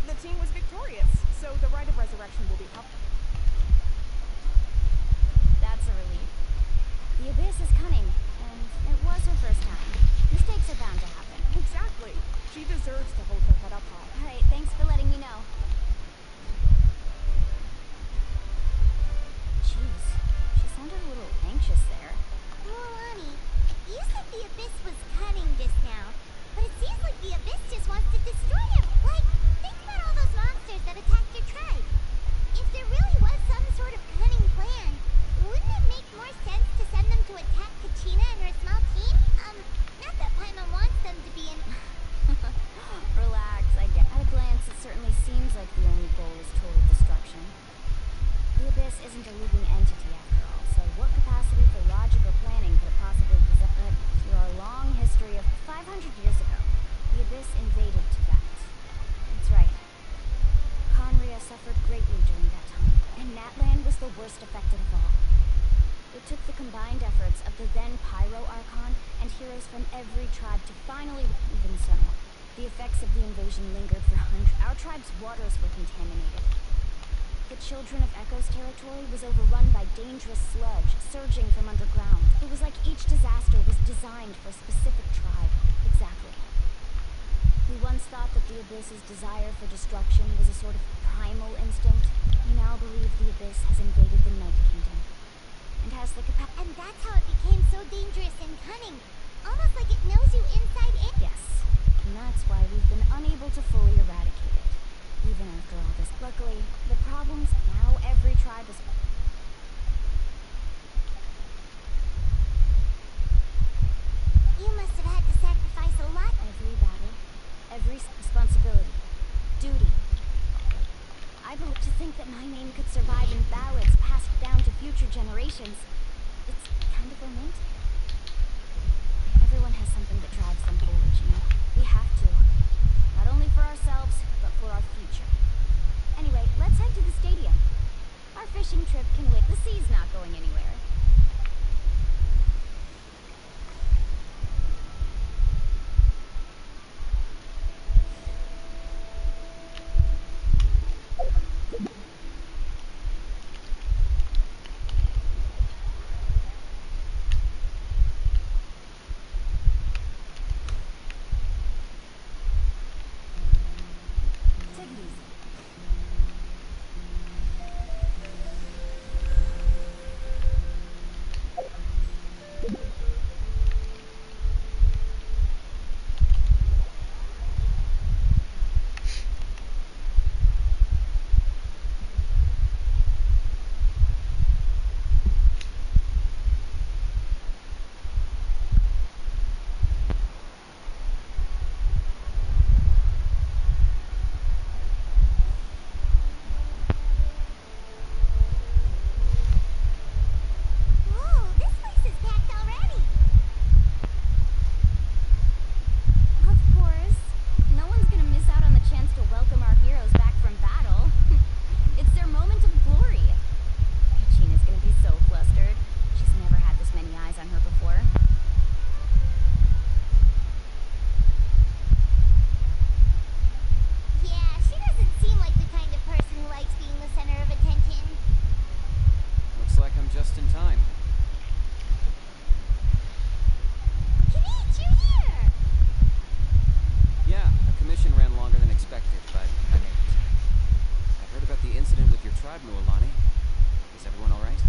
The team was victorious, so the rite of resurrection will be held. That's a relief. The Abyss is cunning, and it was her first time. Mistakes are bound to happen. Exactly. She deserves to hold her head up high. Alright, thanks for letting me know. Jeez, she sounded a little anxious there. Milani, you said the Abyss was cunning just now, but it seems like the Abyss just wants to destroy him. Like, think about all those monsters that attacked your tribe. If there really was some sort of cunning plan, wouldn't it make more sense to send them to attack Kachina and her small team? Not that Paimon wants them to be in... Relax, I get. At a glance, it certainly seems like the only goal is total destruction. The Abyss isn't a living entity after all, so what capacity for logic or planning could it possibly possess? But through our long history of 500 years ago, the Abyss invaded Tibet. That's right. Conria suffered greatly during that time, and Natlan was the worst affected of all. It took the combined efforts of the then Pyro Archon and heroes from every tribe to finally... Even so, the effects of the invasion lingered for hundreds. Our tribe's waters were contaminated. The Children of Echo's territory was overrun by dangerous sludge surging from underground. It was like each disaster was designed for a specific tribe. Exactly. We once thought that the Abyss's desire for destruction was a sort of primal instinct. We now believe the Abyss has invaded the Night Kingdom. And has the capacity... And that's how it became so dangerous and cunning. Almost like it knows you inside in. Yes. And that's why we've been unable to fully eradicate it. Even after all this. Luckily, the problem's now every tribe is... You must have had to sacrifice a lot. Every battle, every responsibility, duty. I hope to think that my name could survive in ballads passed down to future generations. It's kind of romantic. Everyone has something that drives them forward, you know? We have to. Not only for ourselves, but for our future. Anyway, let's head to the stadium. Our fishing trip can wait. The sea's not going anywhere. Take it easy. Whoa, this place is packed already. Of course. No one's gonna miss out on the chance to welcome our heroes back from battle. It's their moment of glory. Kachina's gonna be so flustered. She's never had this many eyes on her before. Yeah, she doesn't seem like the kind of person who likes being the center of attention. Looks like I'm just in time. Kinich, you're here! Yeah, a commission ran longer than expected, but I made it. I heard about the incident with your tribe, Mualani. Is everyone alright?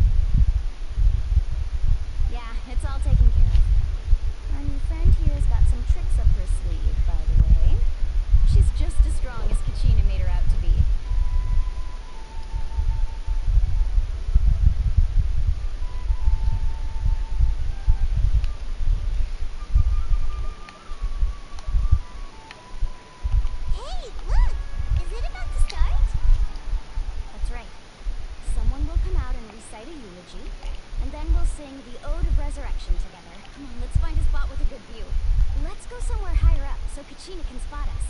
Yeah, it's all taken care of. Our new friend here's got some tricks up her sleeve, by the way. She's just as strong as Kachina made her out to be. Hey, look! Is it about to start? That's right. Someone will come out and recite a eulogy, and then we'll sing the Ode of Resurrection together. Come on, let's find a spot with a good view. Let's go somewhere higher up so Kachina can spot us.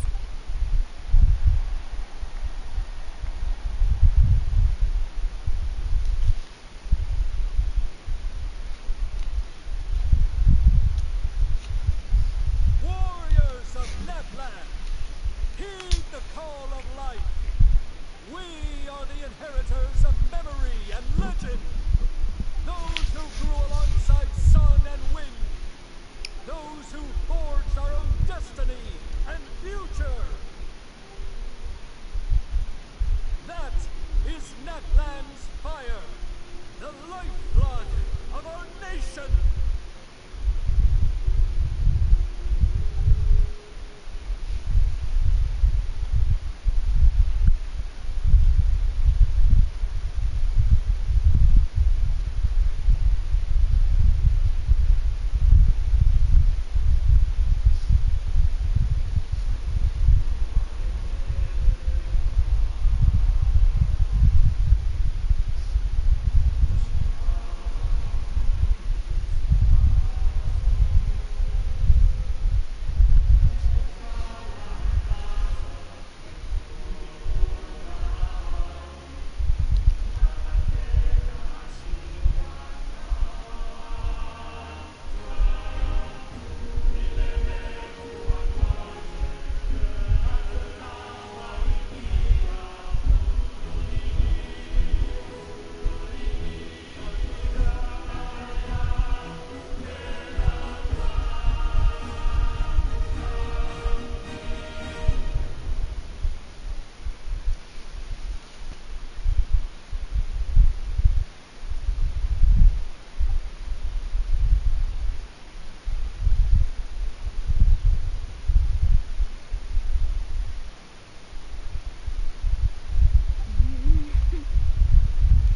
Warriors of Natlan, heed the call of life. We are the inheritors of memory and legend. Those who grew alongside sun and wind. Those who forged our own destiny and future. That is Natlan's fire, the lifeblood of our nation.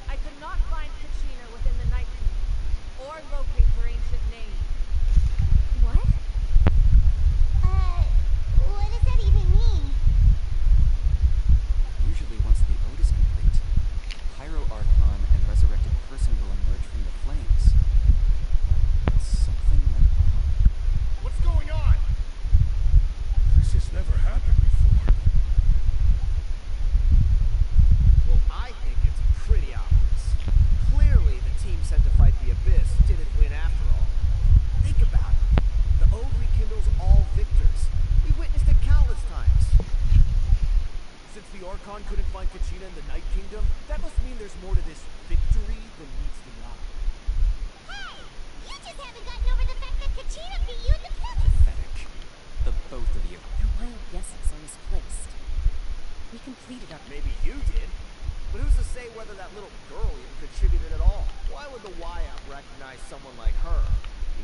I could not find Kachina within the Night Kingdom, or locate her ancient name. What? What does that even mean? Usually once the ode is complete, the Pyro Archon and resurrected person will emerge from the flames. But something went wrong. What's going on? This has never happened before. Well, I think it's pretty obvious. Clearly, the team sent to fight the Abyss didn't win after all. Think about it. The Ode rekindles all victors. We witnessed it countless times. Since the Archon couldn't find Kachina in the Night Kingdom, that must mean there's more to this victory than meets the eye. Hey! You just haven't gotten over the fact that Kachina beat you in the past! Pathetic. The both of you. Your wild guesses are misplaced. We completed our... Maybe you did. But who's to say whether that little girl even contributed at all? Why would the YAP recognize someone like her,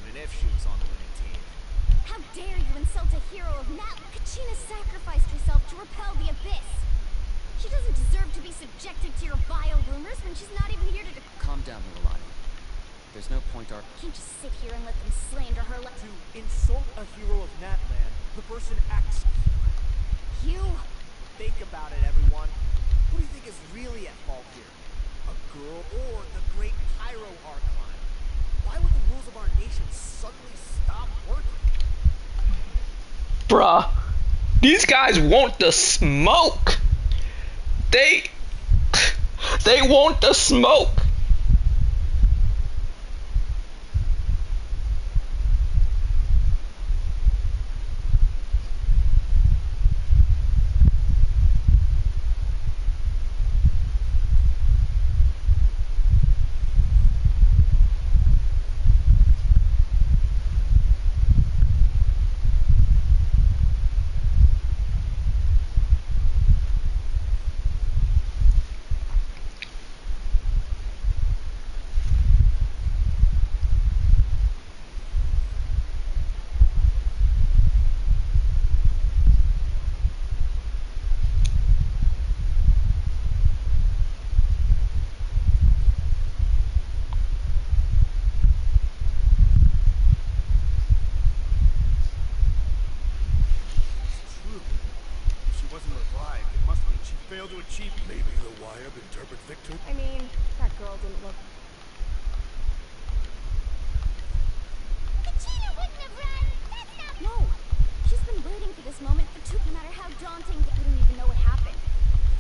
even if she was on the winning team? How dare you insult a hero of Natlan? Kachina sacrificed herself to repel the Abyss. She doesn't deserve to be subjected to your vile rumors when she's not even here to... Calm down, Mualani. There's no point You can't just sit here and let them slander her like... To insult a hero of Natlan, the person acts... You... Think about it, everyone. Who do you think is really at fault here? A girl or the great Pyro Archon? Why would the rules of our nation suddenly stop working? Bruh, these guys want the smoke. They want the smoke. failed to achieve. Maybe the YAP interpret victory. I mean, that girl didn't look... Vegeta wouldn't have run! That's not... No! She's been waiting for this moment for no matter how daunting, you don't even know what happened.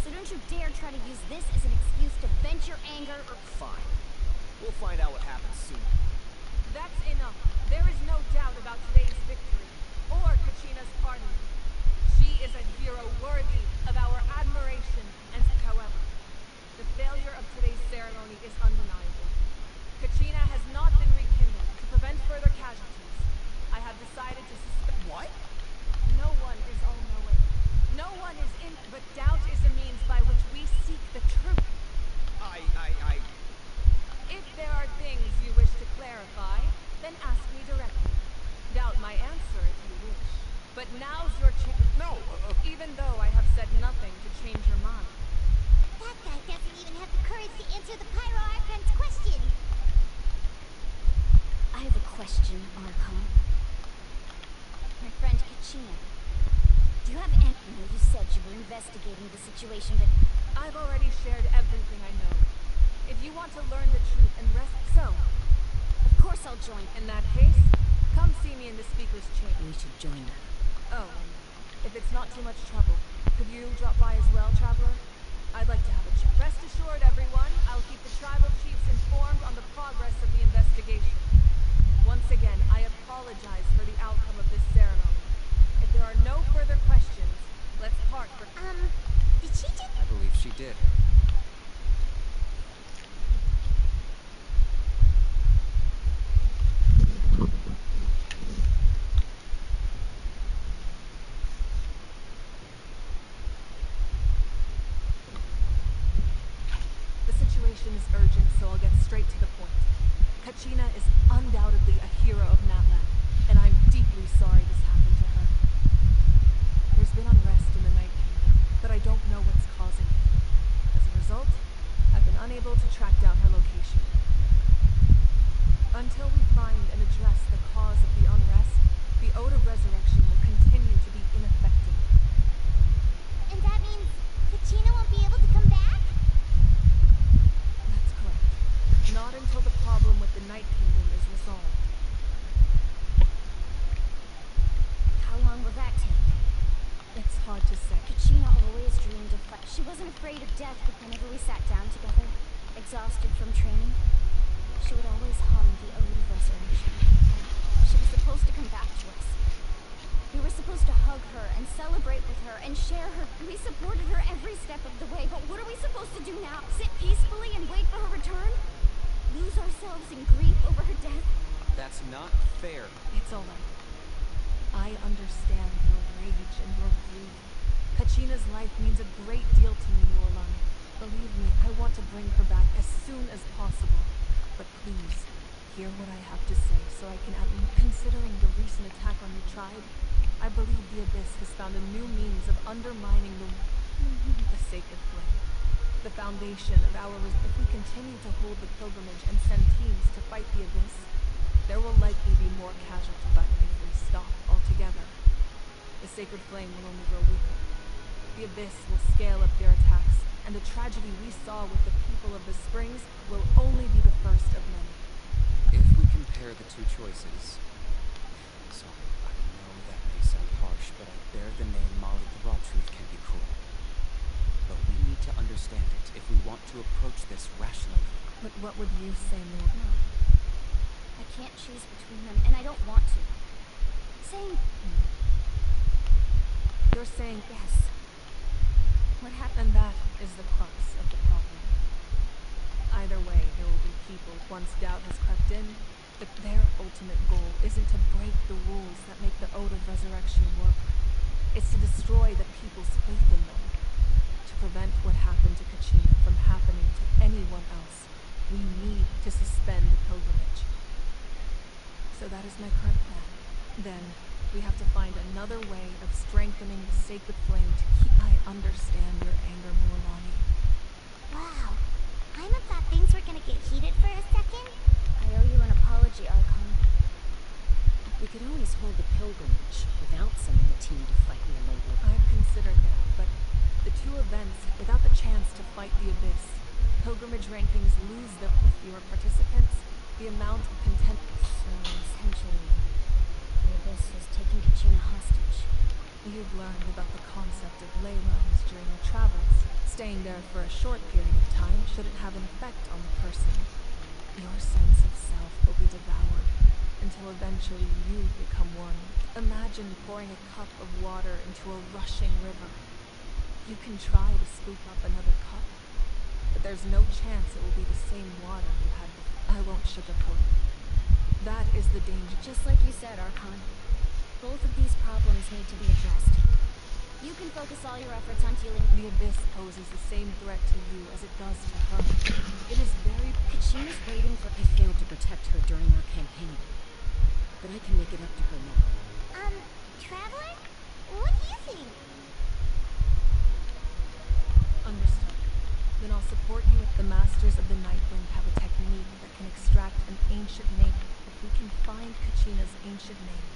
So don't you dare try to use this as an excuse to vent your anger or... Fine. We'll find out what happens soon. That's enough. There is no doubt about today's victory, or Kachina's pardon. She is a hero worthy of our admiration and however, the failure of today's ceremony is undeniable. Kachina has not been rekindled. To prevent further casualties, I have decided to suspend. What? No one is all-knowing. No one is in, but doubt is a means by which we seek the truth. If there are things you wish to clarify, then ask me directly. Doubt my answer if you wish. But now's your chance. No, Even though I have said nothing to change your mind. That guy doesn't even have the courage to answer the Pyro Archon's question. I have a question, Archon. My friend Kachina. Do you have any... I know you said you were investigating the situation, but... I've already shared everything I know. If you want to learn the truth and rest so, Of course I'll join. in that case, come see me in the speaker's chamber. We should join them. Oh, if it's not too much trouble, could you drop by as well, Traveler? I'd like to have a chat. Rest assured, everyone, I'll keep the tribal chiefs informed on the progress of the investigation. Once again, I apologize for the outcome of this ceremony. If there are no further questions, let's part for... Did she just... I believe she did. The situation is urgent, so I'll get straight to the point. Kachina is undoubtedly a hero of Natlan, and I'm deeply sorry this happened to her. There's been unrest in the Night Kingdom, but I don't know what's causing it. As a result, I've been unable to track down her location. Until we find and address the cause of the unrest, the Ode of Resurrection will continue to be ineffective. And that means Kachina won't be able to come back? That's correct. Not until the problem with the Night Kingdom is resolved. How long will that take? It's hard to say. Kachina always dreamed of fight. She wasn't afraid of death, but whenever we sat down together, exhausted from training, she would always hum the Ode of Resurrection. She was supposed to come back to us. We were supposed to hug her and celebrate with her and share her. We supported her every step of the way, but what are we supposed to do now? Sit peacefully and wait for her return? Lose ourselves in grief over her death? That's not fair. It's all right. I understand your rage and your grief. Kachina's life means a great deal to me, Nuolani. Believe me, I want to bring her back as soon as possible. But please, hear what I have to say so I can considering the recent attack on your tribe, I believe the Abyss has found a new means of undermining the sacred flame. The foundation of our... If we continue to hold the pilgrimage and send teams to fight the Abyss, there will likely be more casualties, but if we stop altogether, the sacred flame will only grow weaker. The Abyss will scale up their attacks, and the tragedy we saw with the people of the Springs will only be the first of many. If we compare the two choices... Sorry, I know that may sound harsh, but I bear the name Molly. The raw truth can be cruel. But we need to understand it if we want to approach this rationally. But what would you say, Lord? No. I can't choose between them, and I don't want to. Saying... You're saying Yes. What happened? and that is the crux of the problem. Either way, there will be people, once doubt has crept in, that their ultimate goal isn't to break the rules that make the Ode of Resurrection work. It's to destroy the people's faith in them. To prevent what happened to Kachina from happening to anyone else, we need to suspend the pilgrimage. So that is my current plan. Then, we have to find another way of strengthening the sacred flame to keep... I understand your anger, Mualani. Wow. Paimon thought things were gonna get heated for a second. I owe you an apology, Archon. We could always hold the pilgrimage without sending a team to fight remotely. I've considered that, but the two events, without the chance to fight the Abyss, pilgrimage rankings lose with fewer participants, the amount of content... So, essentially, the Abyss is taking Kachina hostage. You've learned about the concept of ley lines during your travels. Staying there for a short period of time shouldn't have an effect on the person. Your sense of self will be devoured, until eventually you become one. Imagine pouring a cup of water into a rushing river. You can try to scoop up another cup, but there's no chance it will be the same water you had before. I won't sugarcoat it. That is the danger. Just like you said, Archon. Both of these problems need to be addressed. You can focus all your efforts on dealing. The Abyss poses the same threat to you as it does to her. It is very... Kachina's waiting for. I failed to protect her during our campaign, but I can make it up to her now. Traveler? What do you think? Understood. Then I'll support you. The Masters of the Nightwind have a technique that can extract an ancient name. If we can find Kachina's ancient name,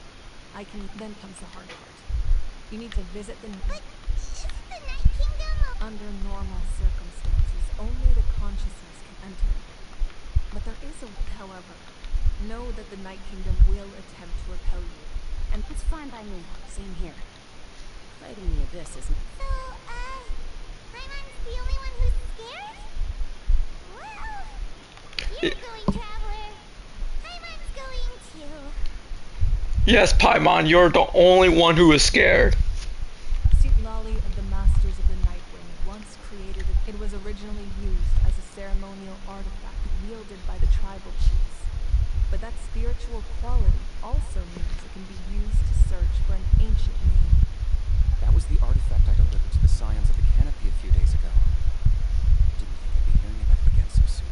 I can... Then comes the hard part. You need to visit the... But isn't the Night Kingdom Under normal circumstances, only the consciousness can enter. But there is a... However, know that the Night Kingdom will attempt to repel you. And It's fine by me. Same here. Fighting the Abyss isn't. So, Paimon's the only one who's scared? Well, you're going, Traveler. Paimon's going too. Yes, Paimon, you're the only one who is scared. Lolly of the Masters of the Nightwind once created it. It was originally used as a ceremonial artifact wielded by the tribal chiefs. But that spiritual quality also means it can be used to search for an ancient name. That was the artifact I delivered to the Scions of the Canopy a few days ago. Didn't think I'd be hearing about it again so soon.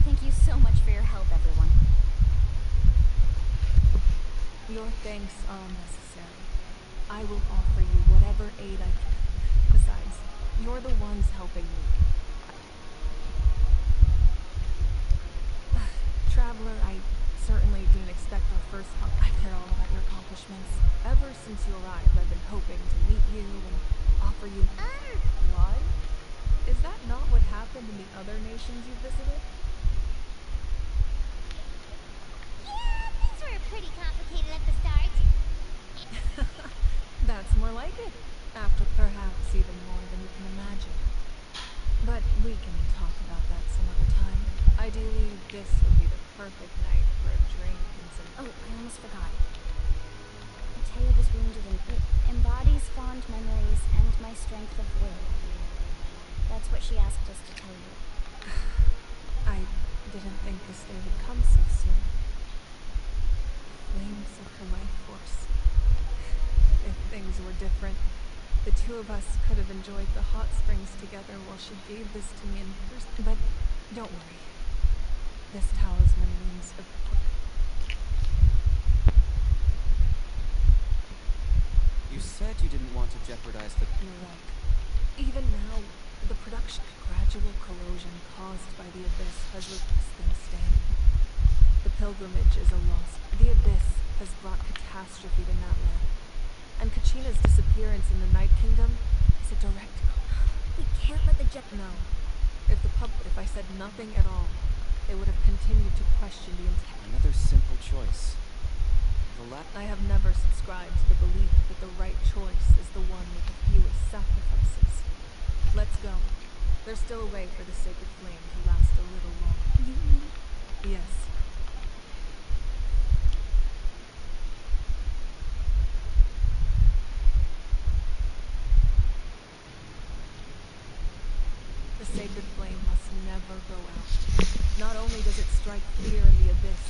Thank you so much for your help, everyone. Your thanks are unnecessary. I will offer you whatever aid I can. Besides, you're the ones helping me. Traveler, I certainly didn't expect our first help. I've heard all about your accomplishments. Ever since you arrived, I've been hoping to meet you and offer you... Why? Is that not what happened in the other nations you visited? Yeah, things were pretty complicated at the start. That's more like it. After perhaps even more than you can imagine. But we can talk about that some other time. Ideally, this would be the perfect night for a drink and some... Oh, I almost forgot. Matea was wounded and it embodies fond memories and my strength of will. That's what she asked us to tell you. I didn't think this day would come so soon. Flames of her life force. If things were different, the two of us could have enjoyed the hot springs together while she gave this to me in person. But don't worry. This talisman means a... You said you didn't want to jeopardize the... You're right. Even now, the production gradual corrosion caused by the Abyss has left this thing standing. The pilgrimage is a loss. The Abyss has brought catastrophe to Natlan. And Kachina's disappearance in the Night Kingdom is a direct... We can't let the jet... No. If I said nothing at all, they would have continued to question the intent. Another simple choice. I have never subscribed to the belief that the right choice is the one with the fewest sacrifices. Let's go. There's still a way for the sacred flame to last a little longer. Yes. The sacred flame must never go out. Not only does it strike fear in the Abyss,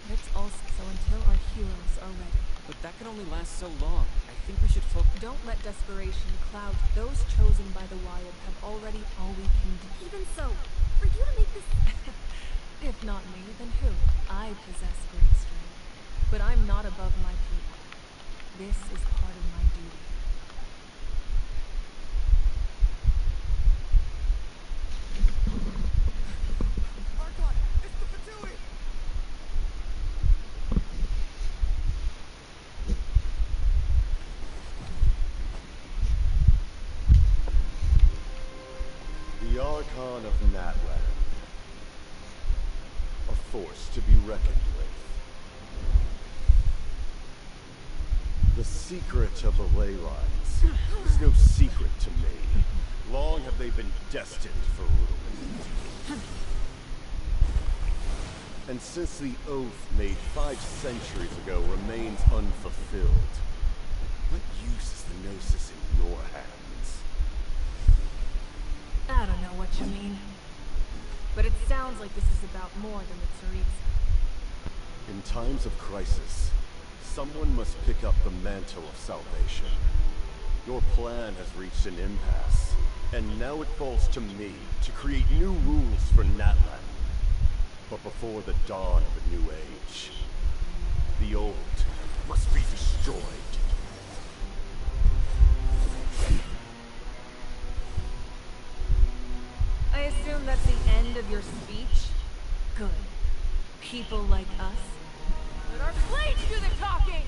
but it's also so until our heroes are ready. But that can only last so long. I think we should focus... Don't let desperation cloud. Those chosen by the Wild have already all we can do. Even so, for you to make this... If not me, then who? I possess great strength. But I'm not above my people. This is part of my duty. Archon, it's the Fatui! The Archon of Natlan. A force to be reckoned with. The secret of the ley lines is no secret to me. Long have they been destined for ruin. And since the oath made 5 centuries ago remains unfulfilled, what use is the Gnosis in your hands? But it sounds like this is about more than the Tsaritsa. In times of crisis, someone must pick up the mantle of salvation. Your plan has reached an impasse, and now it falls to me to create new rules for Natlan. But before the dawn of a new age, the old must be destroyed. I assume that's the end of your speech? Good. People like us? Let our blades do the talking!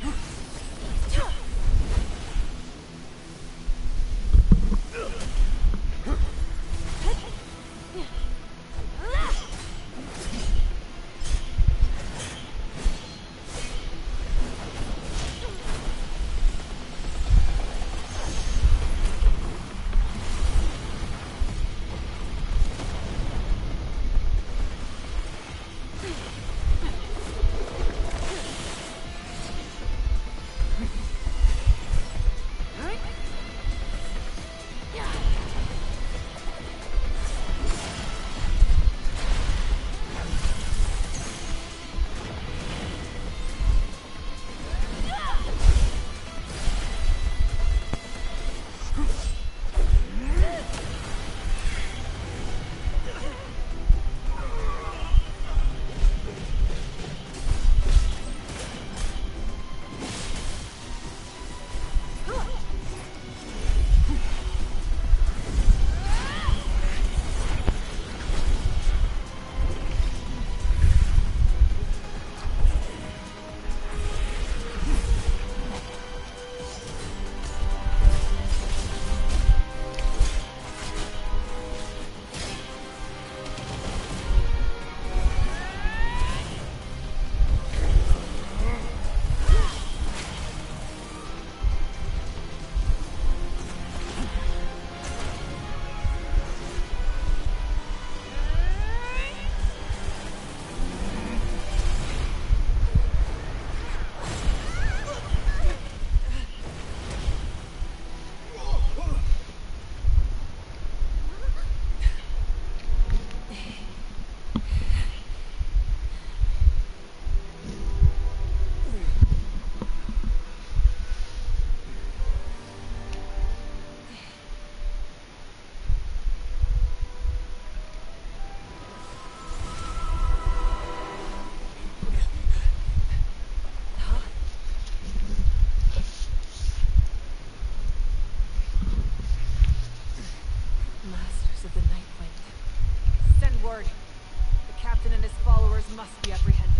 Must be apprehended.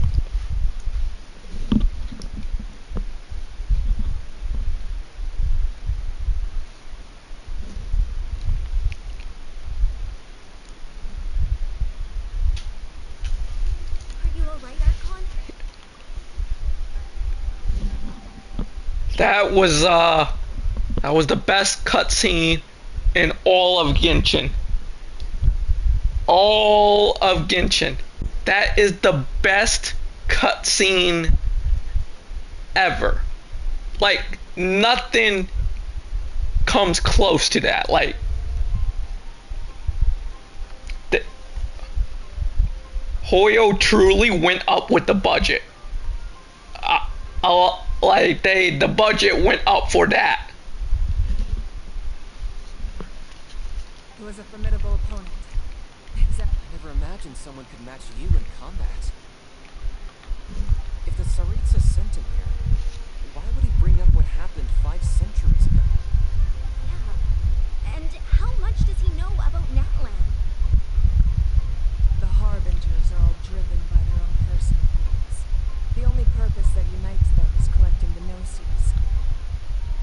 Are you alright, Archon? That was the best cutscene in all of Genshin. All of Genshin. That is the best cutscene ever. Like, nothing comes close to that. Like, Hoyo truly went up with the budget. Like, the budget went up for that. He was a formidable opponent. I never imagined someone could match you in combat. If the Tsaritsa sent him here, why would he bring up what happened 5 centuries ago? Yeah. And how much does he know about Natlan? The Harbingers are all driven by their own personal goals. The only purpose that unites them is collecting the Gnosis.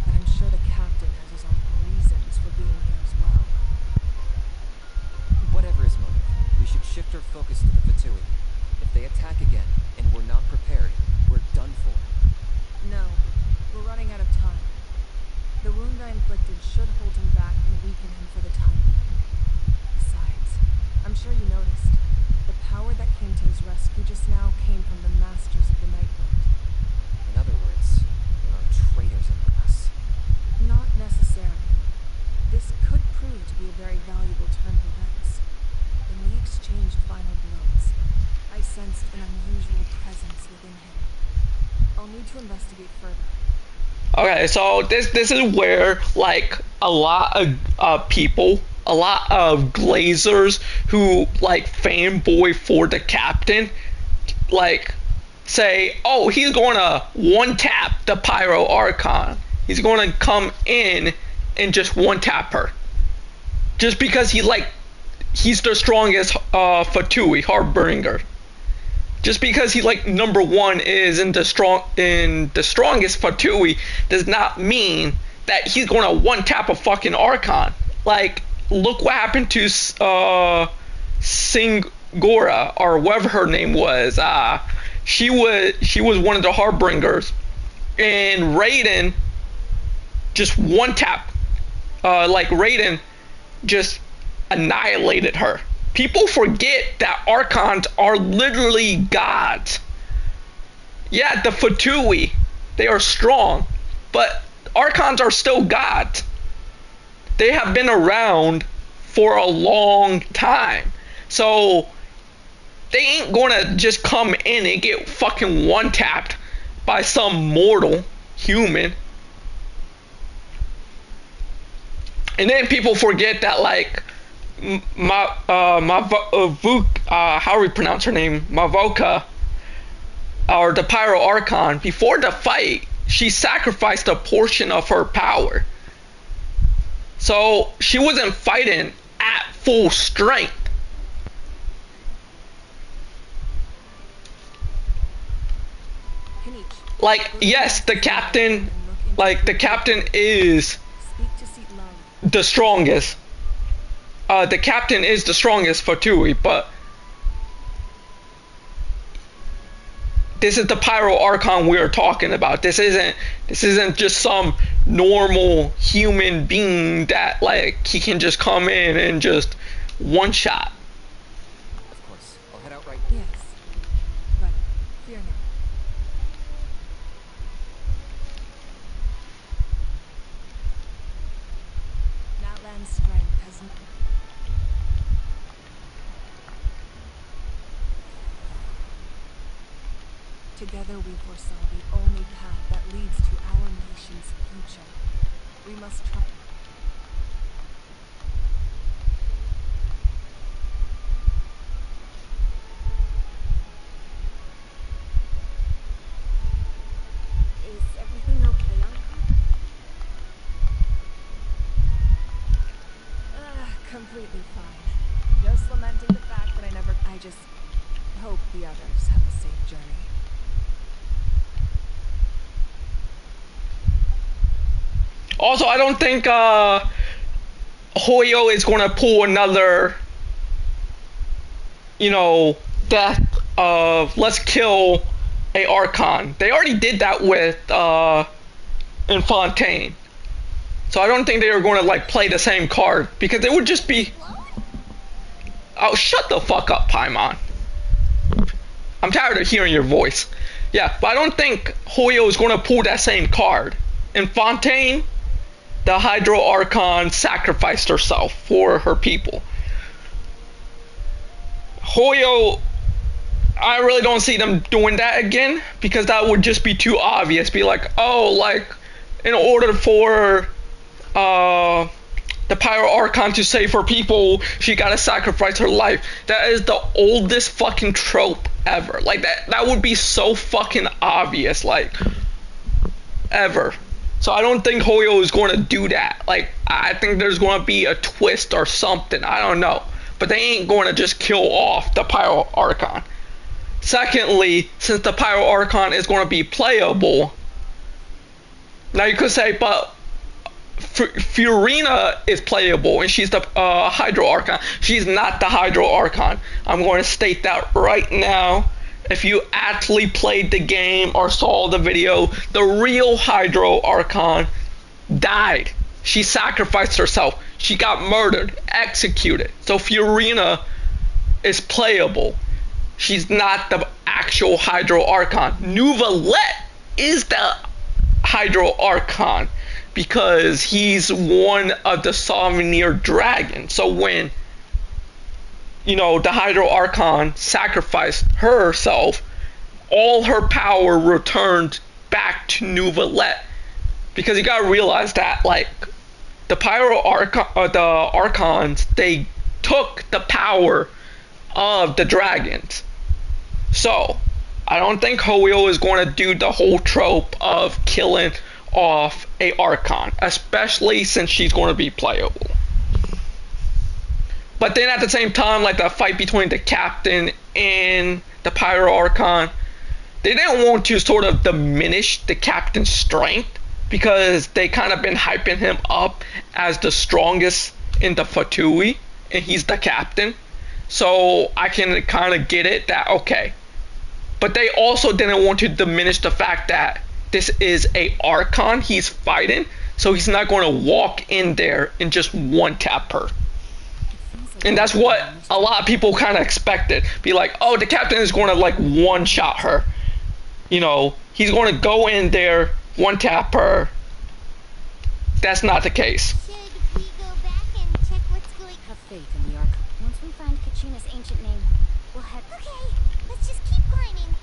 But I'm sure the captain has his own reasons for being here as well. Whatever his motive, we should shift our focus to the Fatui. If they attack again, and we're not prepared, we're done for. No, we're running out of time. The wound I inflicted should hold him back and weaken him for the time being. Besides, I'm sure you noticed, the power that came to his rescue just now came from the masters of the Nightwind. In other words, there are traitors among us. Not necessarily. This could prove to be a very valuable turn of events. When we exchanged final blows, I sensed an unusual presence within him. I'll need to investigate further. Okay, so this is where like a lot of people, a lot of glazers who like fanboy for the captain, like say, oh, he's going to one tap the Pyro Archon. He's going to come in and just one tap her, just because he's the strongest Fatui Harbinger. Just because he like number one is in the strongest Fatui does not mean that he's going to one tap a fucking Archon. Like, look what happened to Singora, or whatever her name was. She was one of the Harbingers, and Raiden just one tap. Like Raiden just annihilated her. People forget that Archons are literally gods. Yeah, the Fatui, they are strong, but Archons are still gods. They have been around for a long time. So they ain't gonna just come in and get fucking one tapped by some mortal human. And then people forget that like how do we pronounce her name? Mavuika, or the Pyro Archon, before the fight, she sacrificed a portion of her power. So she wasn't fighting at full strength. Like, yes, the captain is the strongest. The captain is the strongest Fatui, but this is the Pyro Archon we're talking about. This isn't just some normal human being that like he can just come in and just one shot. Of course. I'll head out right. Yes, but fear not. Natlan's strength has Together we foresaw the only path that leads to our nation's future. We must try. Is everything okay, Uncle? Completely fine. Just lamenting the fact that I just hope the others have a safe journey. Also, I don't think Hoyo is going to pull another, death of let's kill a Archon. They already did that with Infontaine. So I don't think they are going to like play the same card, because it would just be. Oh, shut the fuck up, Paimon. I'm tired of hearing your voice. Yeah, but I don't think Hoyo is going to pull that same card. Infontaine, the Hydro Archon, sacrificed herself for her people. Hoyo, I really don't see them doing that again, because that would just be too obvious. Be like, oh, like, in order for the Pyro Archon to save her people, she gotta sacrifice her life. That is the oldest fucking trope ever. Like, that would be so fucking obvious, like, ever. So I don't think Hoyo is going to do that. Like, I think there's going to be a twist or something. I don't know. But they ain't going to just kill off the Pyro Archon. Secondly, since the Pyro Archon is going to be playable, now you could say, but Furina is playable and she's the Hydro Archon. She's not the Hydro Archon. I'm going to state that right now. If you actually played the game or saw the video, the real Hydro Archon died. She sacrificed herself. She got murdered, executed. So Furina is playable. She's not the actual Hydro Archon. Nuvalet is the Hydro Archon because he's one of the Souvenir Dragons. So when the Hydro Archon sacrificed herself, all her power returned back to New Valette. Because you gotta realize that, like, the the Archons, they took the power of the dragons. So, I don't think Hoyo is going to do the whole trope of killing off a Archon, especially since she's going to be playable. But then at the same time, like the fight between the captain and the Pyro Archon, they didn't want to sort of diminish the captain's strength because they kind of been hyping him up as the strongest in the Fatui, and he's the captain. So I can kind of get it that, okay. But they also didn't want to diminish the fact that this is a Archon he's fighting, so he's not going to walk in there and just one-tap her. And that's what a lot of people kind of expected. Be like, oh, the captain is going to like one-shot her. He's going to go in there, one-tap her. That's not the case. Should we go back and check what's going on? Have faith in the Archon. Once we find Kachina's ancient name, we'll head. Okay, let's just keep climbing.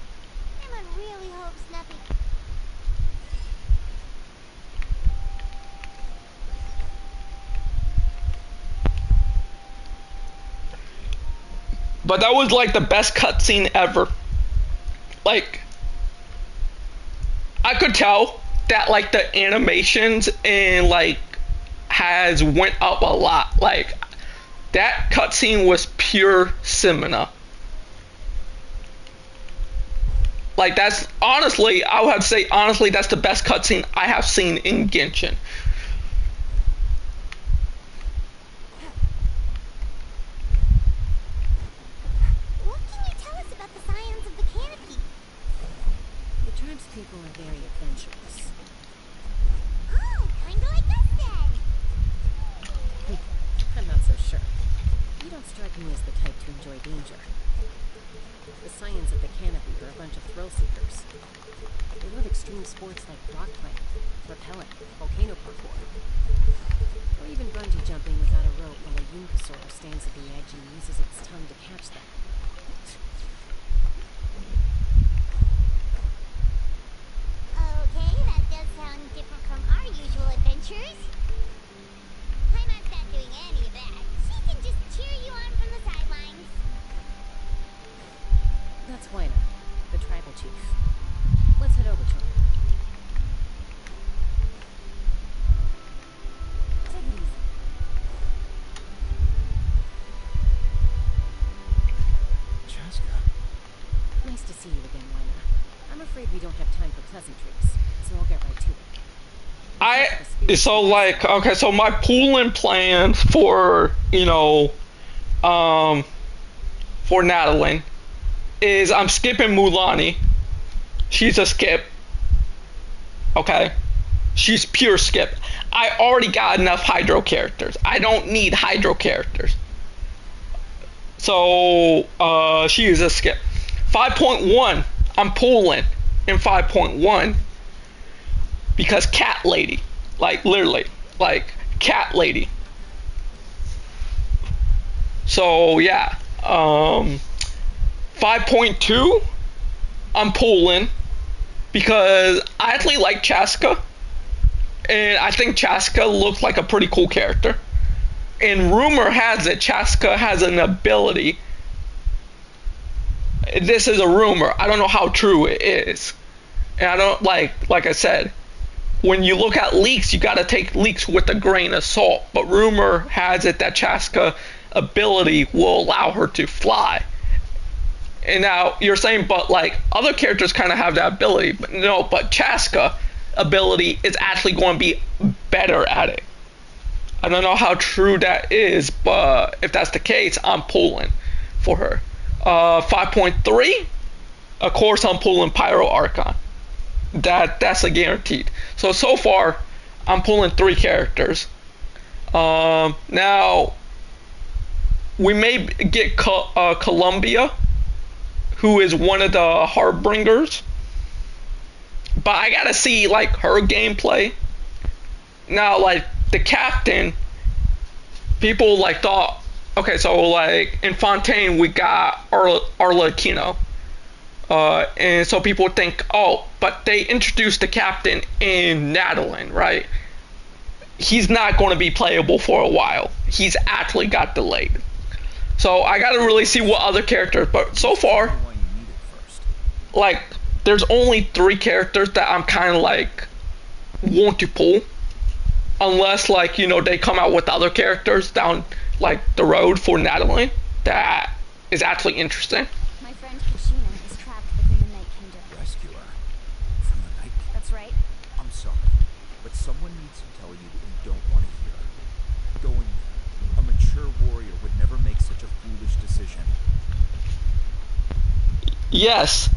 Emma really hopes nothing. But that was like the best cutscene ever. Like, I could tell that like the animations and like has went up a lot. Like, that cutscene was pure cinema. Like, that's honestly, I would have to say honestly, that's the best cutscene I have seen in Genshin. What can you tell us about the science of the canopy? The tribespeople are very adventurous. Oh, kinda like us then. I'm not so sure. You don't strike me as the type to enjoy danger. The science of the canopy are a bunch of thrill seekers. They love extreme sports like rock climbing, rappelling, volcano parkour, or even bungee jumping without a rope while a Yunkasaur stands at the edge and uses its tongue to catch them. Okay, that does sound different from our usual adventures. Paimon's not doing any of that. She can just cheer you on from the sidelines. That's Wyna, the tribal chief. Let's head over to him. Take it easy. Chaska. Nice to see you again, Wyna. I'm afraid we don't have time for pleasantries, so I'll get right to it. So my pooling plan for, for Natlan is I'm skipping Mulani. She's a skip. Okay? She's pure skip. I already got enough Hydro characters. I don't need Hydro characters. So, she is a skip. 5.1, I'm pooling in 5.1 because Cat Lady. Like, literally. Like, Cat Lady. So, yeah. 5.2, I'm pulling because I actually like Chaska, and I think Chaska looks like a pretty cool character. And rumor has it Chaska has an ability. This is a rumor. I don't know how true it is. And I don't like I said, when you look at leaks, you gotta take leaks with a grain of salt. But rumor has it that Chaska ability will allow her to fly. And now you're saying, but like other characters kind of have that ability, but no, but Chaska ability is actually going to be better at it. I don't know how true that is, but if that's the case, I'm pulling for her. 5.3, of course I'm pulling Pyro Archon. That's a guaranteed. So far, I'm pulling 3 characters. Now we may get Columbia, who is one of the Harbingers, but I gotta see like her gameplay. Now, like the captain, people like thought okay, so like in Fontaine we got Arlecchino. And so people think, oh, but they introduced the captain in Natlan, right? He's not going to be playable for a while. He's actually got delayed. So I got to really see what other characters, but so far, Why you need it first. like, there's only 3 characters that I'm kind of like want to pull, unless like, you know, they come out with other characters down like the road for Natlan that is actually interesting. My friend Kashina is trapped within the Night Kingdom. Rescue her. From the night. That's right. I'm sorry, but someone needs to tell you what you don't want to hear. Go in there. A mature warrior would never make such a foolish decision. Yes.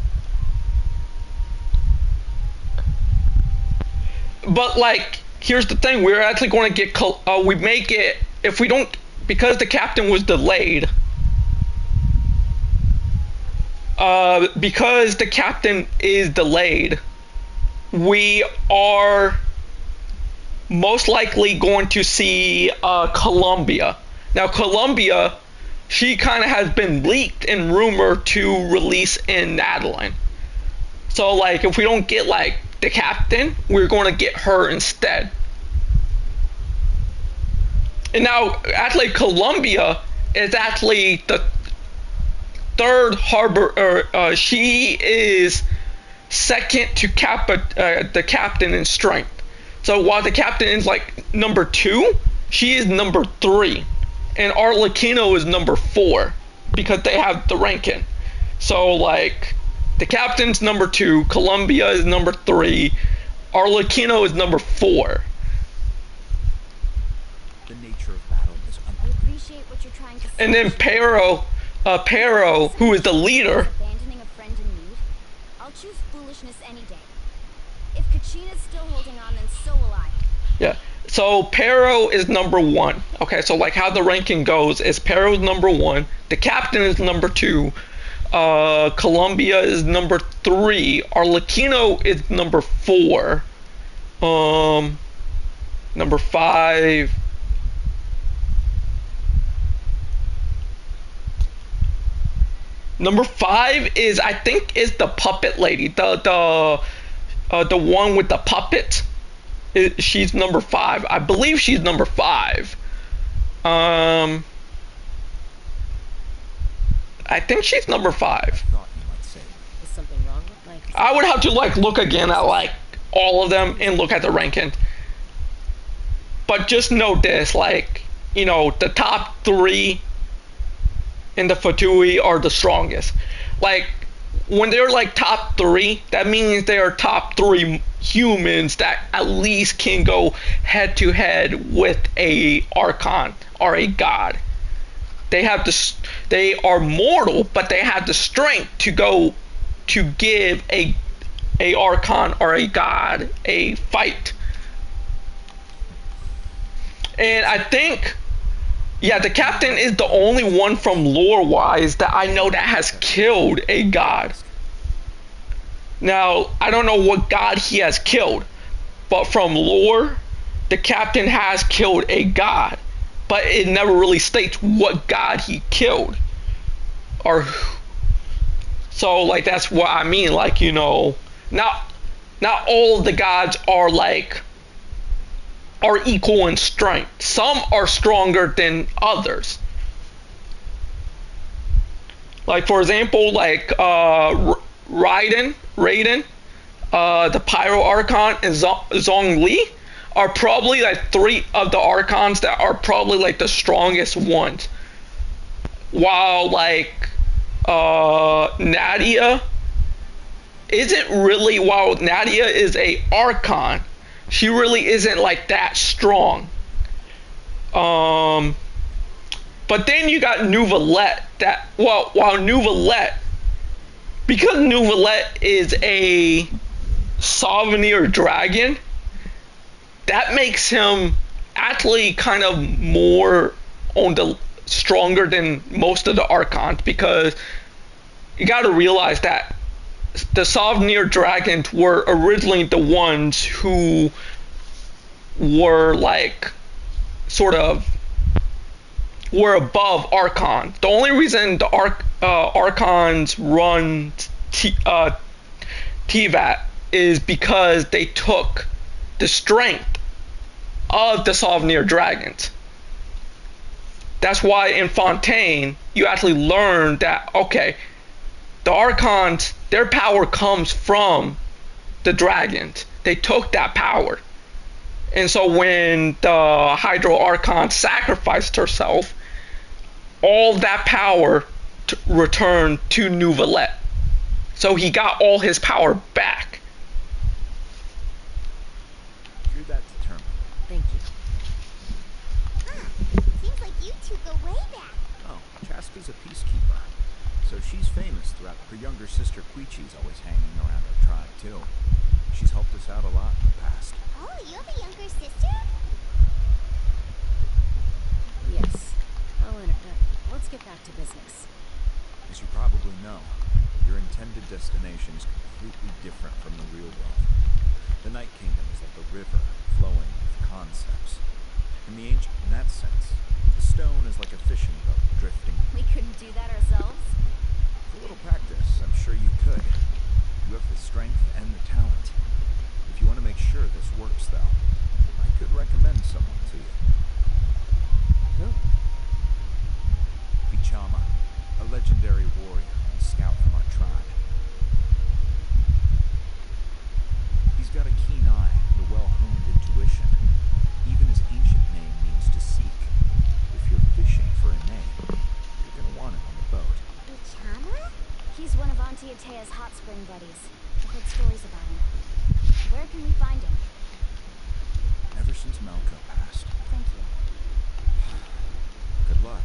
But like, here's the thing: we're actually going to get. We make it if we don't, because the captain was delayed. Because the captain is delayed, we are most likely going to see Columbia. Now, Columbia, she kind of has been leaked and rumored to release in Natlan. So, like, if we don't get like the captain, we're going to get her instead. And now, actually, Columbia is actually the third harbor, or she is second to the captain in strength. So while the captain is like number 2, she is number 3, and Arlecchino is number 4 because they have the ranking. So like, the captain's number 2, Columbia is number 3, Arlecchino is number 4. The nature of battle is I appreciate what you're trying to say. And then Pero, who is the leader. Abandoning a friend in need? I'll choose foolishness any day. If Kachina's still holding on, then so will I. Yeah. So Pero is number 1. Okay, so like how the ranking goes is Pero is number 1, the captain is number 2, Columbia is number 3, Arlecchino is number 4, number 5. Number 5 is, I think, is the puppet lady, the one with the puppet. She's number 5. I believe she's number 5. I think she's number 5. thought you might say. Is something wrong with my... I would have to like look again at like all of them and look at the ranking. But just note this, like, you know, the top 3 in the Fatui are the strongest. Like, when they're like top 3, that means they are top 3 humans that at least can go head to head with a Archon or a god. They have they are mortal, but they have the strength to go to give a Archon or a god a fight. And I think, yeah, the captain is the only one from lore-wise that I know that has killed a god. Now, I don't know what god he has killed, but from lore, the captain has killed a god, but it never really states what god he killed. Or, so like that's what I mean, like, you know, not all of the gods are like are equal in strength. Some are stronger than others. Like for example, like Raiden, the Pyro Archon, and Zhongli are probably like 3 of the Archons that are probably like the strongest ones. While like Nadia isn't really, while Nadia is a Archon, she really isn't like that strong. But then you got Neuvillette, that while Neuvillette, because Neuvillette is a souvenir dragon, that makes him actually kind of more on the stronger than most of the Archons, because you got to realize that the souvenir dragons were originally the ones who were like sort of were above Archon. The only reason the Archons run TVAT is because they took the strength of the Sovnir dragons. That's why in Fontaine you actually learn that, okay, the Archons, their power comes from the dragons. They took that power. And so when the Hydro Archon sacrificed herself, all that power returned to Nouvelette. So he got all his power back. You're that determined. Thank you. Seems like you two go way back. Oh, Chaspi's a peacekeeper. So she's famous throughout. Her younger sister Quichi's always hanging around our tribe, too. She's helped us out a lot in the past. Oh, you have a younger sister? Yes. Let's get back to business. As you probably know, your intended destination is completely different from the real world. The Night Kingdom is like a river flowing with concepts. In that sense, the stone is like a fishing boat drifting. We couldn't do that ourselves. With a little practice, I'm sure you could. You have the strength and the talent. If you want to make sure this works, though, I could recommend someone to you. Who? Vichama, a legendary warrior and scout from our tribe. He's got a keen eye and a well-honed intuition. Even his ancient name means to seek. If you're fishing for a name, you're gonna want it on the boat. Ichama? He's one of Auntie Atea's hot spring buddies. I've heard stories about him. Where can we find him? Ever since Malco passed. Thank you. Good luck.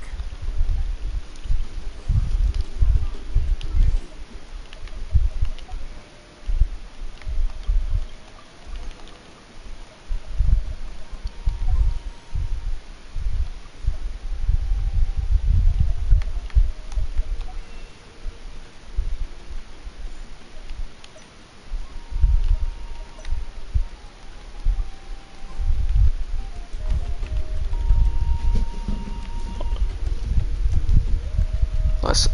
Let's.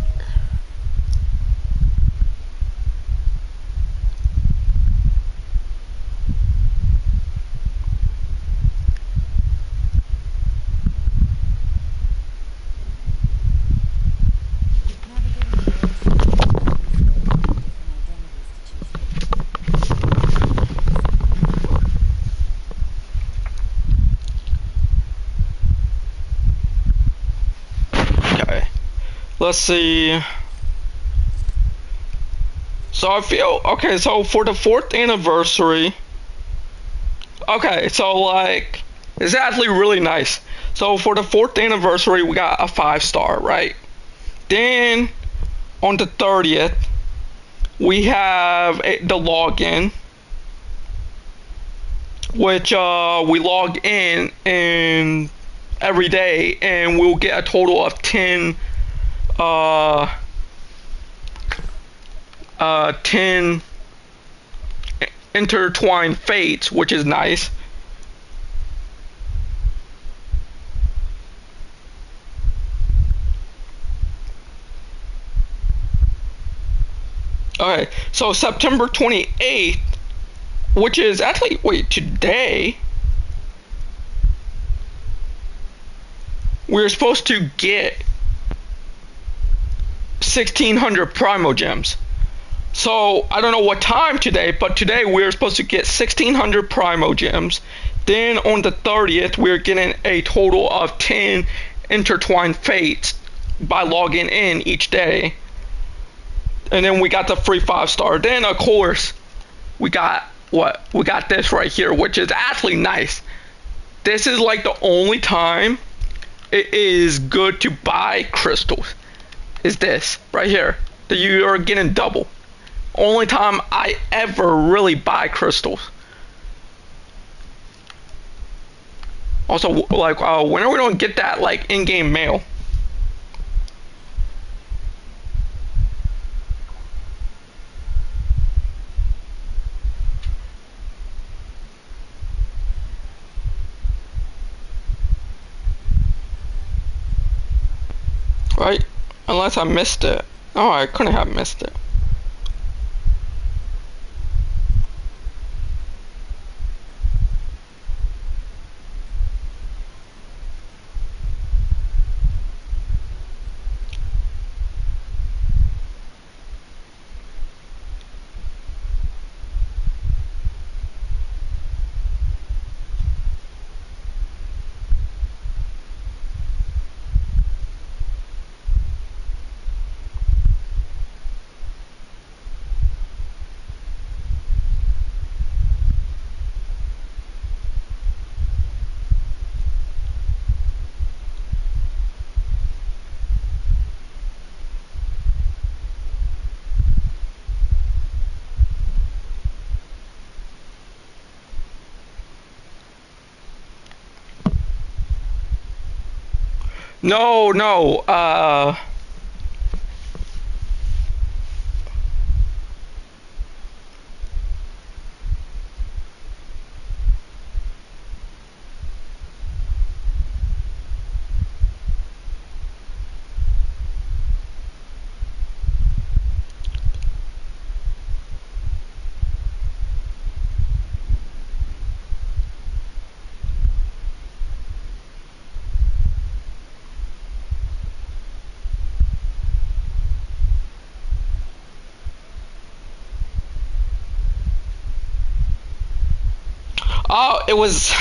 Navigating the world should be different identities to choose. Okay. Let's see. So I feel okay. So for the 4th anniversary, okay. So like, it's actually really nice. So for the 4th anniversary, we got a 5-star, right? Then on the 30th, we have the login, which we log in every day, and we'll get a total of 10 intertwined fates, which is nice. Okay, so September 28th, which is actually, wait, today, we're supposed to get 1,600 Primogems. So I don't know what time today, but today we're supposed to get 1,600 Primogems. Then on the 30th, we're getting a total of 10 intertwined fates by logging in each day. And then we got the free 5-star. Then of course, we got what? We got this right here, which is actually nice. This is like the only time it is good to buy crystals. Is this right here that you are getting double. Only time I ever really buy crystals. Also, like, when are we gonna get that like in-game mail? right? Unless I missed it. Oh, I couldn't have missed it. No, no, oh, it was,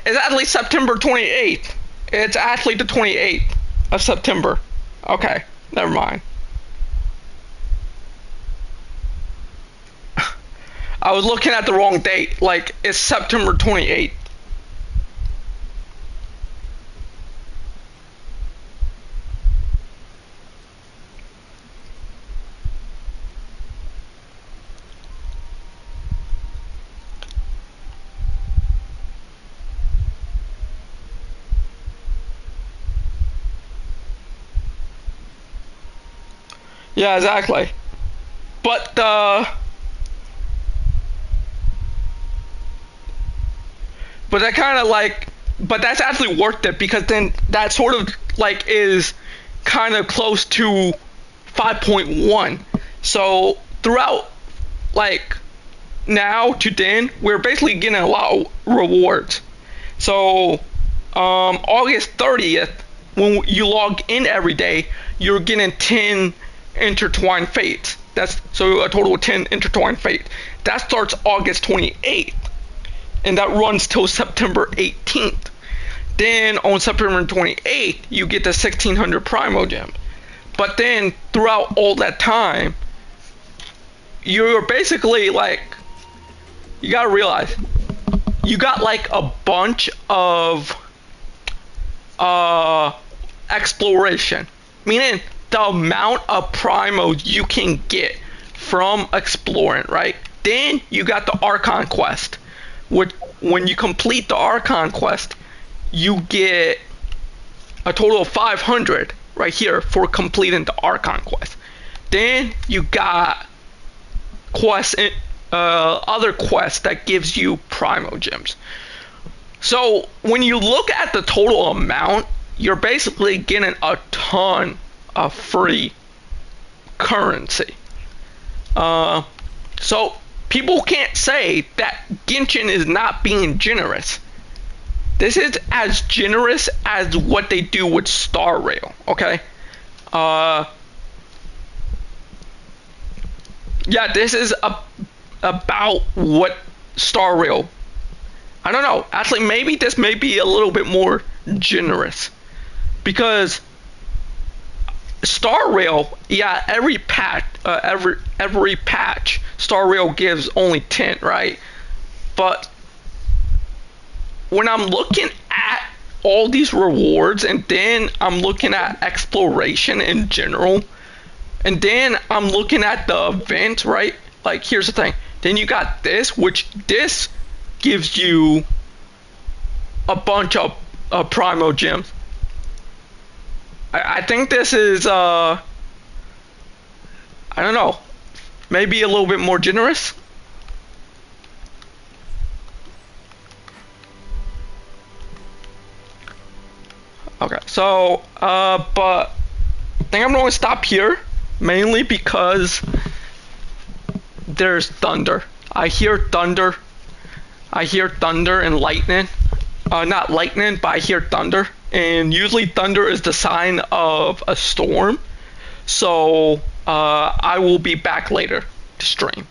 it's actually September 28th. It's actually the 28th of September. Okay, never mind. I was looking at the wrong date. Like, it's September 28th. Yeah, exactly. But, but that kind of like, but that's actually worth it because then that sort of like is kind of close to 5.1. So throughout like now to then, we're basically getting a lot of rewards. So August 30th, when you log in every day, you're getting 10 intertwined fates. That's so a total of 10 intertwined fates. That starts August 28th, and that runs till September 18th. Then on September 28th, you get the 1600 Primo Gem. But then throughout all that time, you're basically like, you gotta realize, you got like a bunch of exploration, meaning the amount of primos you can get from exploring, right? Then you got the Archon quest, which when you complete the Archon quest, you get a total of 500 right here for completing the Archon quest. Then you got quests, other quests that gives you Primo Gems. So when you look at the total amount, you're basically getting a ton of free currency. So people can't say that Genshin is not being generous. This is as generous as what they do with Star Rail, okay? Yeah, this is about what Star Rail. I don't know. Actually, maybe this may be a little bit more generous because Star Rail, yeah, every patch, every patch, Star Rail gives only 10, right? But when I'm looking at all these rewards, and then I'm looking at exploration in general, and then I'm looking at the event, right? Like, here's the thing. Then you got this, which this gives you a bunch of Primo Gems. I think this is, I don't know, maybe a little bit more generous. Okay, so, but think I'm going to stop here, mainly because there's thunder. I hear thunder. I hear thunder and lightning. Not lightning, but I hear thunder. And usually thunder is the sign of a storm. So I will be back later to stream.